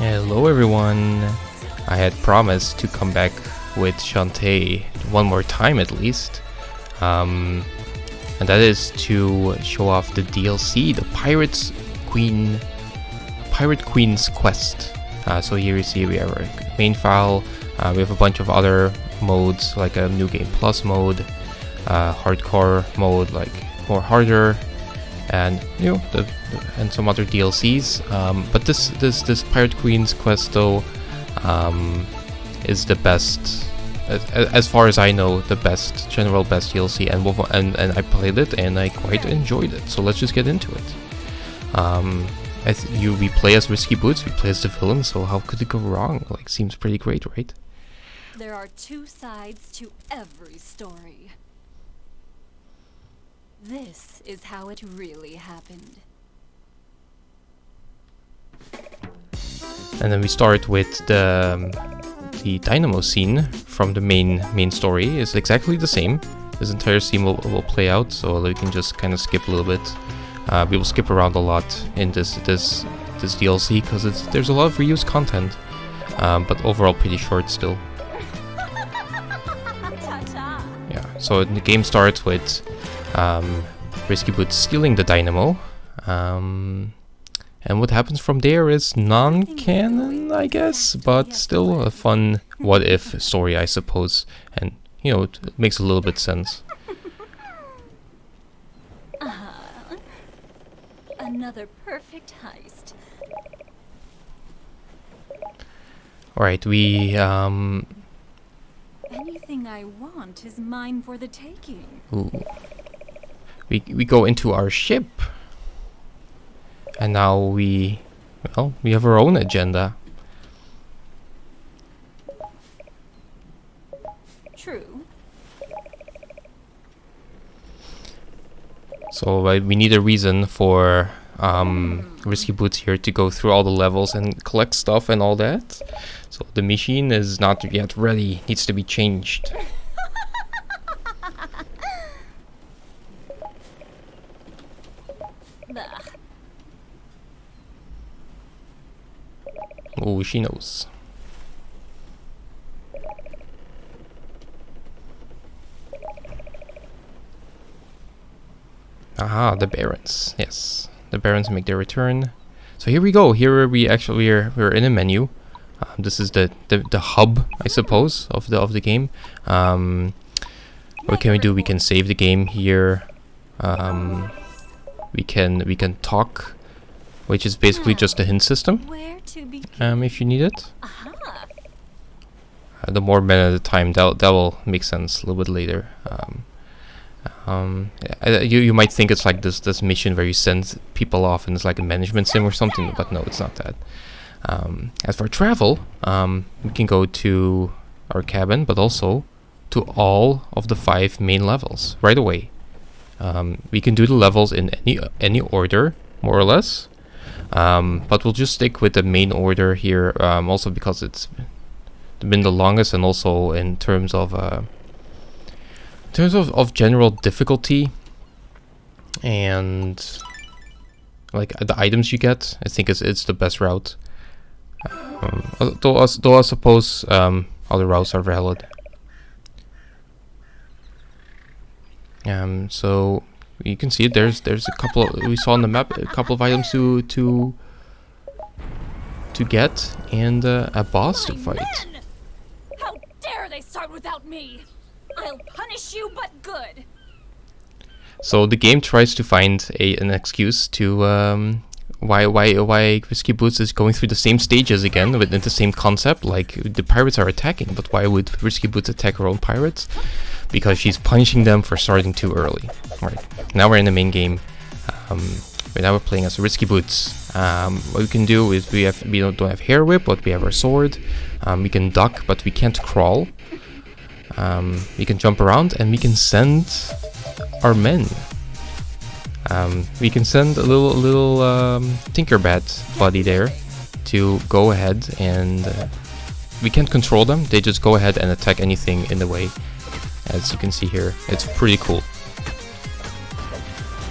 Hello everyone! I had promised to come back with Shantae one more time at least. And that is to show off the DLC, the Pirate Queen's Quest. So here you see we have our main file, we have a bunch of other modes like a New Game Plus mode, hardcore mode like more harder, and you know and some other DLCs. But this Pirate Queen's Quest though is the best, as far as I know, the general best DLC, and I played it and I quite enjoyed it. So let's just get into it. We play as Risky Boots, we play as the villain, so how could it go wrong? Like, seems pretty great, right? There are two sides to every story. This is how it really happened. And then we start with the dynamo scene from the main story. Is exactly the same. This entire scene will play out, so we can just kind of skip a little bit. We will skip around a lot in this DLC because there's a lot of reused content, but overall pretty short still. Yeah. So the game starts with Risky Boots stealing the dynamo, and what happens from there is non-canon, I guess, but still a fun what-if story, I suppose, and you know, it makes a little bit sense. Another perfect heist. Alright, we Anything I want is mine for the taking. ooh. We go into our ship, and now we have our own agenda. True. So we need a reason for Risky Boots here to go through all the levels and collect stuff and all that. So the machine is not yet ready, needs to be changed. Oh, she knows. Aha, the Barons. Yes, the Barons make their return. So here we go. Here we're in a menu. This is the hub, I suppose, of the game. What can we do? We can save the game here. We can talk, which is basically just a hint system. If you need it. The more men at a time, that will make sense a little bit later. You might think it's like this mission where you send people off and it's like a management sim or something, but no, it's not that. As for travel, we can go to our cabin, but also to all of the 5 main levels right away. We can do the levels in any order, more or less, but we'll just stick with the main order here, also because it's been the longest, and also in terms of general difficulty and like the items you get, I think it's the best route. Though I suppose other routes are valid. So you can see there's a couple of, we saw on the map a couple of items to get, and a boss to fight. Men! How dare they start without me? I'll punish you, but good. So the game tries to find an excuse to why Risky Boots is going through the same stages again within the same concept. Like, the pirates are attacking, but why would Risky Boots attack her own pirates? Because she's punishing them for starting too early. Alright, now we're in the main game. Right now we're playing as Risky Boots. What we can do is we don't have hair whip, but we have our sword. We can duck, but we can't crawl. We can jump around, and we can send our men. We can send a little Tinkerbat buddy there to go ahead, and we can't control them. They just go ahead and attack anything in the way. As you can see here, it's pretty cool.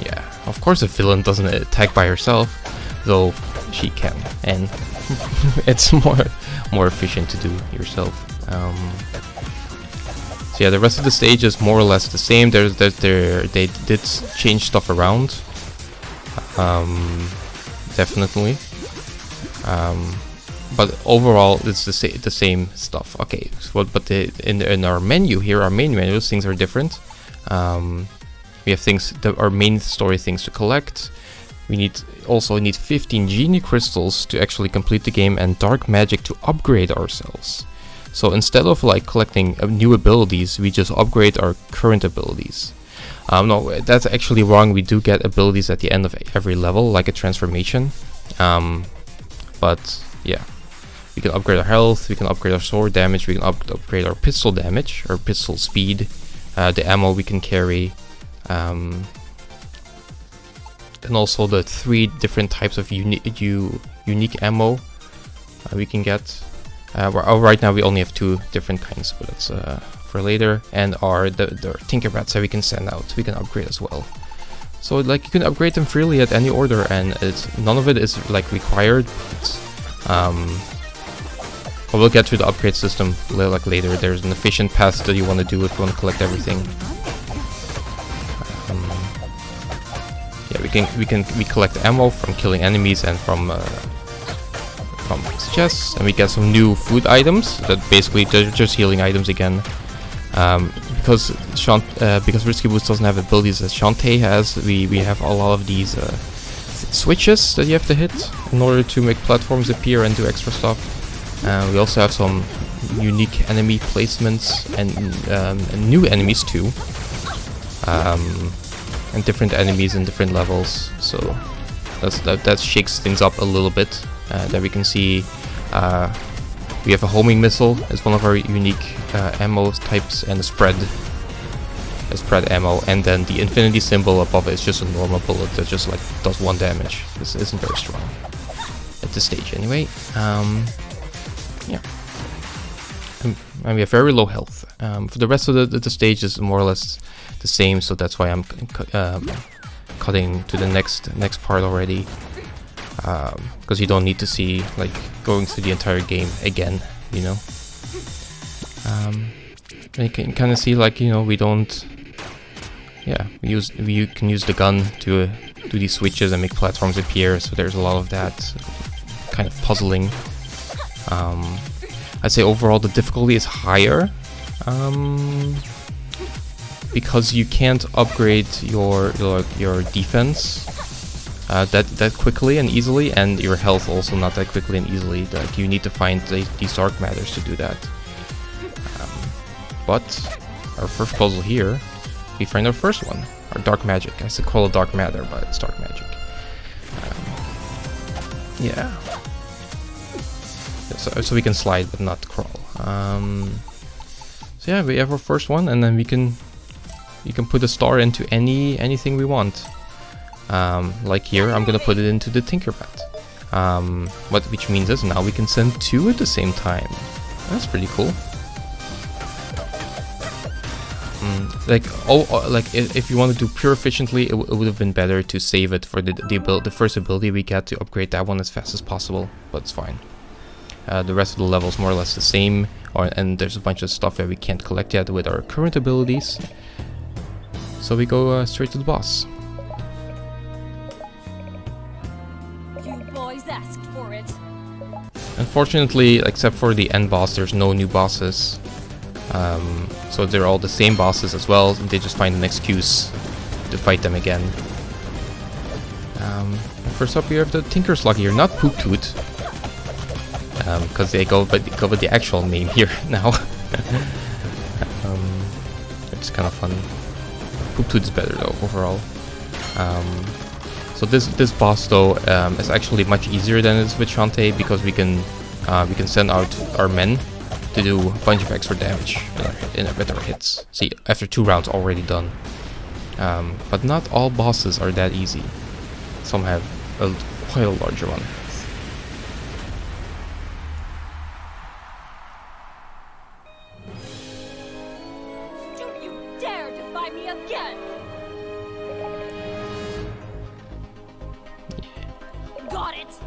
Yeah, of course a villain doesn't attack by herself, though she can, and it's more efficient to do yourself. So yeah, the rest of the stage is more or less the same. They did change stuff around, definitely. But overall, it's the same stuff. Okay, so, but in our menu here, our main menu, things are different. We have things, our main story things to collect. We also need 15 genie crystals to actually complete the game, and dark magic to upgrade ourselves. So instead of like collecting new abilities, we just upgrade our current abilities. No, that's actually wrong. We do get abilities at the end of every level, like a transformation. But yeah, we can upgrade our health, we can upgrade our sword damage, we can upgrade our pistol damage, or pistol speed, the ammo we can carry, and also the 3 different types of unique ammo we can get. Right now we only have 2 different kinds, but that's for later. And the Tinker Rats that we can send out, we can upgrade as well. So like you can upgrade them freely at any order, and none of it is like required. But we'll get to the upgrade system like later. There's an efficient path that you want to do if you want to collect everything. Yeah, we collect ammo from killing enemies and from chests, and we get some new food items that basically they're just healing items again. Because Risky Boots doesn't have abilities as Shantae has, we have a lot of these switches that you have to hit in order to make platforms appear and do extra stuff. We also have some unique enemy placements and new enemies too, and different enemies in different levels. So that shakes things up a little bit. That we can see we have a homing missile as one of our unique ammo types, and a spread ammo, and then the infinity symbol above it is just a normal bullet that just like does 1 damage. This isn't very strong at this stage anyway. Yeah, and we have very low health. For the rest of the stage is more or less the same, so that's why I'm cutting to the next part already. Because you don't need to see like going through the entire game again, you know. You can kind of see like, you know, we don't. Yeah, we can use the gun to do these switches and make platforms appear. So there's a lot of that kind of puzzling. I'd say overall the difficulty is higher, because you can't upgrade your defense that quickly and easily, and your health also not that quickly and easily. Like you need to find these dark matters to do that. But our first puzzle here, we find our first one, our dark magic. I should call it dark matter, but it's dark magic. Yeah. So we can slide but not crawl. So yeah, we have our first one, and then you can put a star into anything we want. Like here, I'm gonna put it into the Tinkerbell. Which means is now we can send 2 at the same time. That's pretty cool. If you want to do pure efficiently, it would have been better to save it for the first ability we get to upgrade that one as fast as possible. But it's fine. The rest of the level is more or less the same, and there's a bunch of stuff that we can't collect yet with our current abilities. So we go straight to the boss. You boys asked for it. Unfortunately, except for the end boss, there's no new bosses. So they're all the same bosses as well, and they just find an excuse to fight them again. First up, we have the Tinker Slug here, not Poop Toot, because they go with the actual name here now. It's kind of fun. Poop Toot is better though overall. So this boss though is actually much easier than it is with Shantae, because we can send out our men to do a bunch of extra damage with our hits. See, after 2 rounds already done. But not all bosses are that easy. Some have quite a larger one. Don't you dare defy me again! Got it!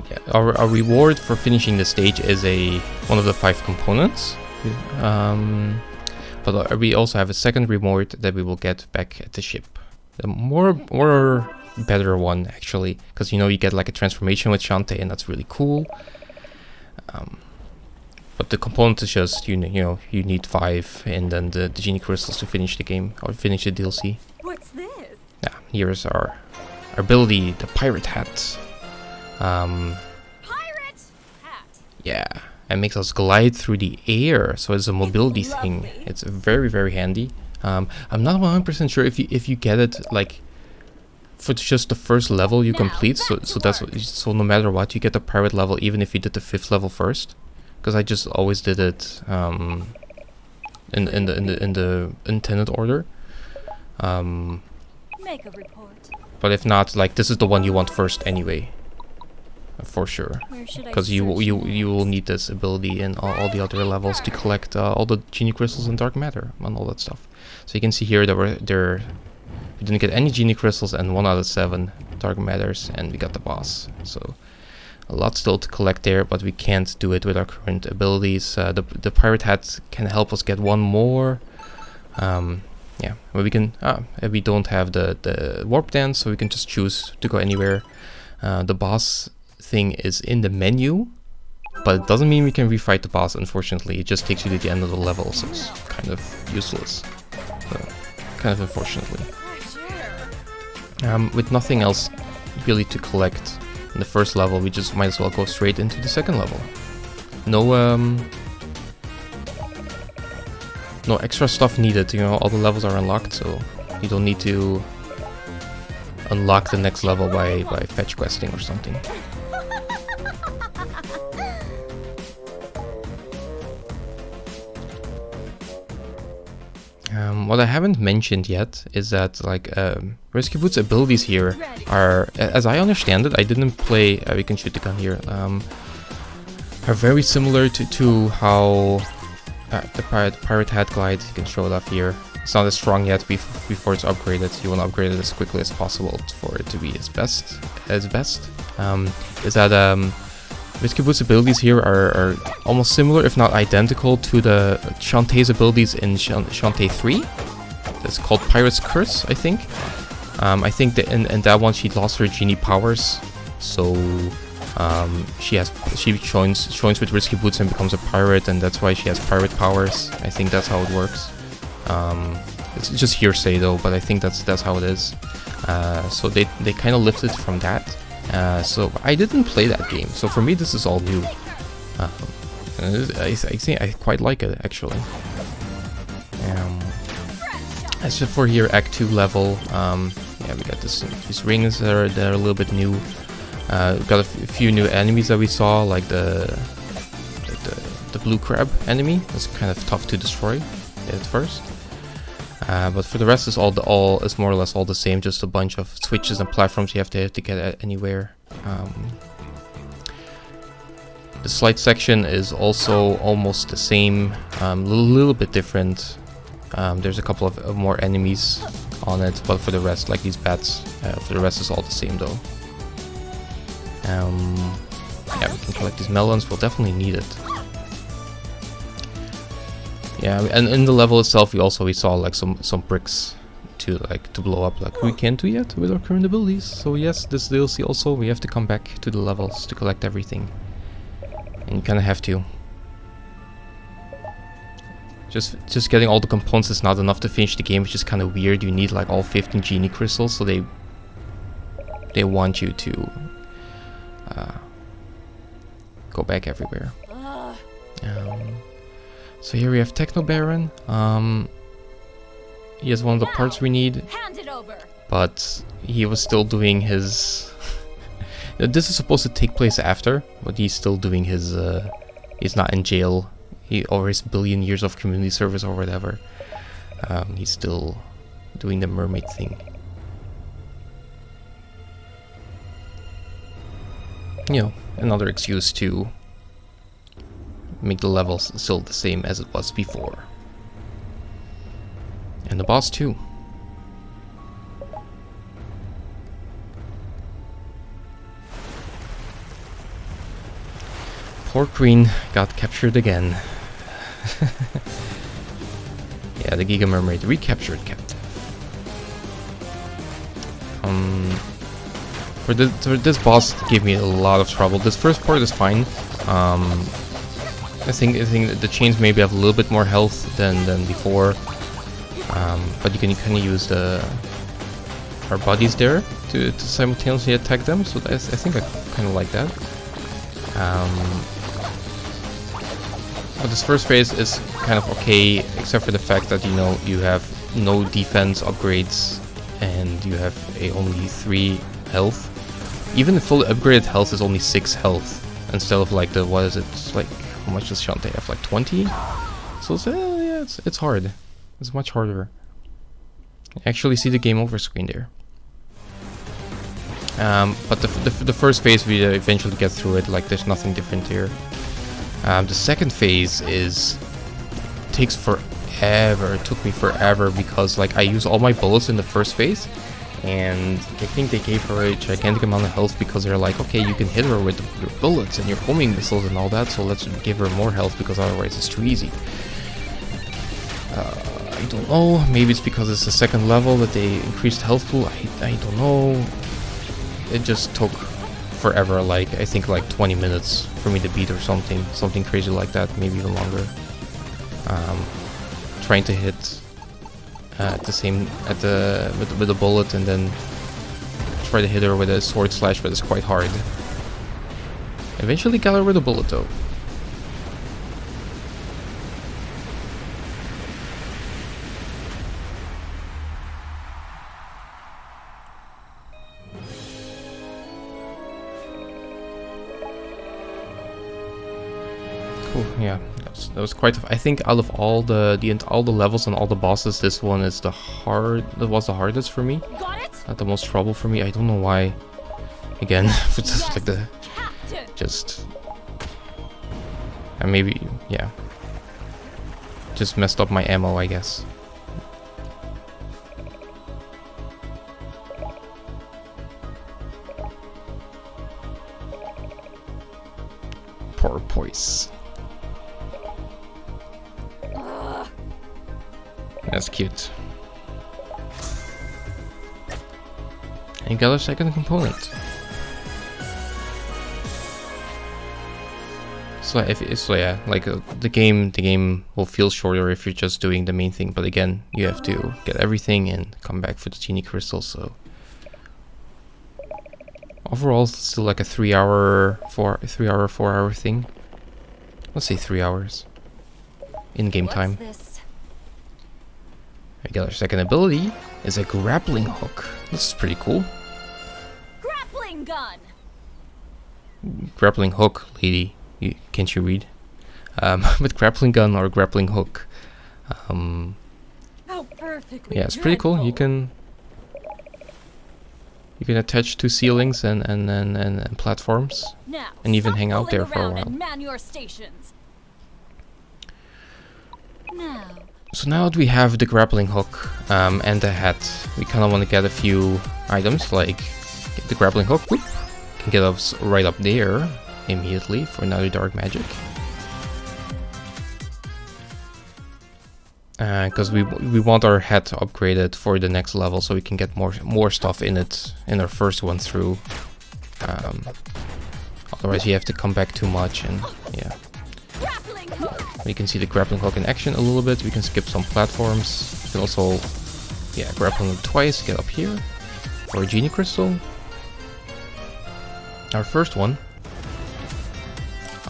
yeah, our reward for finishing the stage is one of the 5 components. But we also have a second reward that we will get back at the ship. A more better one, actually, because you know you get like a transformation with Shantae, and that's really cool. But the component is just you know you need 5 and then the genie crystals to finish the game or finish the DLC. What's this? Yeah, here's our ability, the pirate hat. Pirate hat. Yeah, it makes us glide through the air, so it's a mobility thing. It's very, very handy. I'm not 100% sure if you get it like for just the first level you complete. So no matter what, you get the pirate level even if you did the 5th level first. Because I just always did it in the intended order. Make a report. But if not, like this is the one you want first anyway. For sure, because you will need this ability in all the other levels to collect all the genie crystals and dark matter and all that stuff. So you can see here that we didn't get any genie crystals and 1 out of 7 dark matters, and we got the boss. So a lot still to collect there, but we can't do it with our current abilities. The pirate hat can help us get 1 more. Yeah, but we can. We don't have the warp dance, so we can just choose to go anywhere. The boss thing is in the menu, but it doesn't mean we can refight the boss, unfortunately. It just takes you to the end of the level, so it's kind of useless. So, kind of unfortunately. With nothing else really to collect in the first level, we just might as well go straight into the second level. No extra stuff needed, you know, all the levels are unlocked, so you don't need to unlock the next level by fetch questing or something. What I haven't mentioned yet is that like Rescue Boot's abilities here are, as I understand it, I didn't play, we can shoot the gun here, are very similar to how the pirate hat glide, you can show it off here. It's not as strong yet before it's upgraded. You want to upgrade it as quickly as possible for it to be its best. Is that Rescue Boot's abilities here are almost similar, if not identical, to the Shantae's abilities in Shantae 3. It's called Pirate's Curse, I think. I think that in that one she lost her genie powers, so she joins with Rescue Boots and becomes a pirate, and that's why she has pirate powers. I think that's how it works. It's just hearsay though, but I think that's how it is. So they kind of lifted from that. So I didn't play that game, so for me this is all new. I think I quite like it actually. As for here, Act 2 level, yeah, we got these rings that are a little bit new. We've got a few new enemies that we saw, like the blue crab enemy. That's kind of tough to destroy at first. But for the rest, is is more or less all the same. Just a bunch of switches and platforms you have to get anywhere. The slide section is also almost the same, a little bit different. There's a couple of more enemies on it, but for the rest, like these bats, for the rest is all the same though. Yeah, we can collect these melons. We'll definitely need it. Yeah, and in the level itself, we saw like some bricks to blow up, like we can't do yet with our current abilities. So yes, this DLC also we have to come back to the levels to collect everything, and you kind of have to. Just getting all the components is not enough to finish the game, which is kind of weird. You need like all 15 genie crystals, so they want you to go back everywhere. So here we have Techno Baron. He has one of the parts we need, but he was still doing his. This is supposed to take place after, but he's still doing his. He's not in jail. Or his billion years of community service or whatever. He's still doing the mermaid thing. You know, another excuse to make the levels still the same as it was before. And the boss too. Poor queen got captured again. Yeah, the Giga Mermaid recaptured captive. For this boss gave me a lot of trouble. This first part is fine. I think that the chains maybe have a little bit more health than before. But you can kind of use our bodies there to simultaneously attack them. So I think I kind of like that. But this first phase is kind of okay, except for the fact that you have no defense upgrades and you have only 3 health. Even the fully upgraded health is only 6 health instead of like what is it? It's like, how much does Shantae have? Like 20? So it's hard. It's much harder. You actually see the game over screen there. But the first phase we eventually get through it. Like there's nothing different here. The second phase takes forever. It took me forever because like I use all my bullets in the first phase, and I think they gave her a gigantic amount of health because they're like, okay, you can hit her with your bullets and your homing missiles and all that, so let's give her more health because otherwise it's too easy. I don't know. Maybe it's because it's the second level that they increased health pool. I don't know. It just took forever, like I think like 20 minutes for me to beat or something crazy like that, maybe even longer. Trying to hit with a bullet and then try to hit her with a sword slash, but it's quite hard. Eventually got her with a bullet though. Yeah, that was quite. I think out of all the levels and all the bosses, this one is the hardest for me. Not the most trouble for me. I don't know why. Again, it's just like and maybe yeah, just messed up my ammo, I guess. Porpoise. That's cute. And you got a second component. So yeah, like the game will feel shorter if you're just doing the main thing. But again, you have to get everything and come back for the genie crystal. So overall, it's still like a 3 hour, 4 hour thing. Let's say 3 hours in game time. I got our second ability is a grappling hook. This is pretty cool. Grappling gun. Grappling hook, lady. Can't you read? But grappling gun or grappling hook. How perfectly. Yeah, it's pretty cool. You can attach to ceilings and platforms, now, and even hang out there for a while. Man your stations. Now. So now that we have the grappling hook and the hat, we kind of want to get a few items, like the grappling hook. Whoop, can get us right up there immediately for another dark magic. Because we want our hat upgraded for the next level, so we can get more stuff in it in our first one through. Otherwise, you have to come back too much, and yeah. We can see the grappling hook in action a little bit. We can skip some platforms. We can also, yeah, grappling hook twice, get up here for a genie crystal. Our first one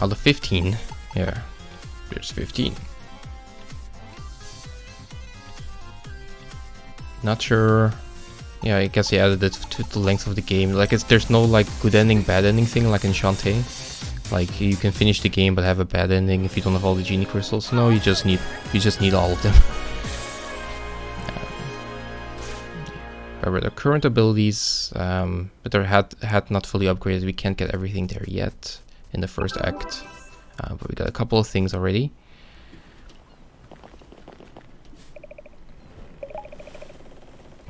out of 15. Yeah, there's 15. Not sure. Yeah, I guess he added it to the length of the game. Like there's no like good ending, bad ending thing like in Shantae. Like you can finish the game but have a bad ending if you don't have all the genie crystals. No, you just need all of them. However, the current abilities, but their hat not fully upgraded. We can't get everything there yet in the first act, but we got a couple of things already.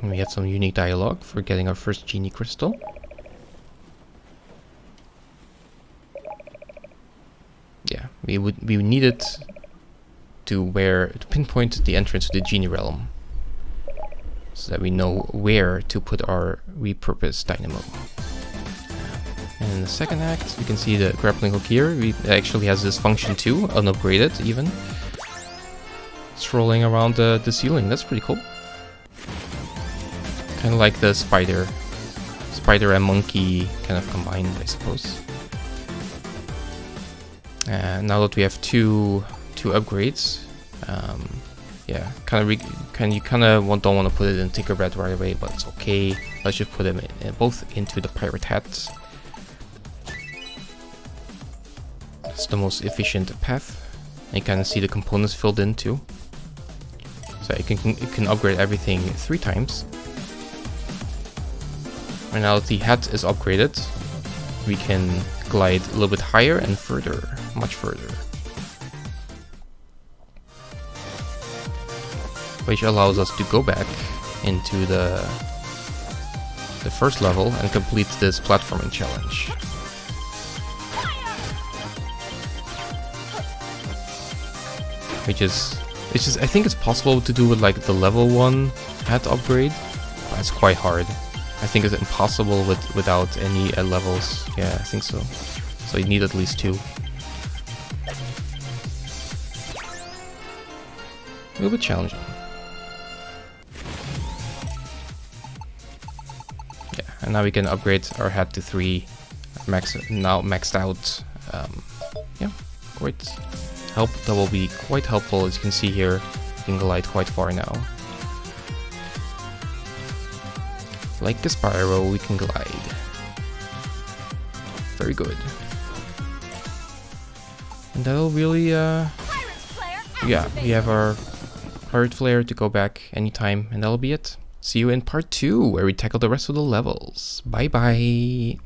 And we have some unique dialogue for getting our first genie crystal. we needed to pinpoint the entrance to the genie realm, so that we know where to put our repurposed dynamo. And in the second act, you can see the grappling hook here. It actually has this function too, unupgraded even. Strolling around the ceiling, that's pretty cool. Kind of like the spider and monkey kind of combined, I suppose. Now that we have two upgrades, yeah, you kind of don't want to put it in Tinkerbell right away, but it's okay. Let's just put them both into the pirate hats. It's the most efficient path. And you kind of see the components filled in too. So you can upgrade everything 3 times. And now that the hat is upgraded, we can glide a little bit higher and further, much further. Which allows us to go back into the first level and complete this platforming challenge. Which is, I think it's possible to do with like the level 1 hat upgrade, but it's quite hard. I think it's impossible without any levels. Yeah, I think so. So you need at least 2. A little bit challenging. Yeah, and now we can upgrade our hat to 3. Now maxed out. Yeah, great. That will be quite helpful. As you can see here, you can glide quite far now. Like the Spyro, we can glide. Very good. And that'll really, yeah, we have our pirate flare to go back anytime, and that'll be it. See you in part 2, where we tackle the rest of the levels. Bye bye!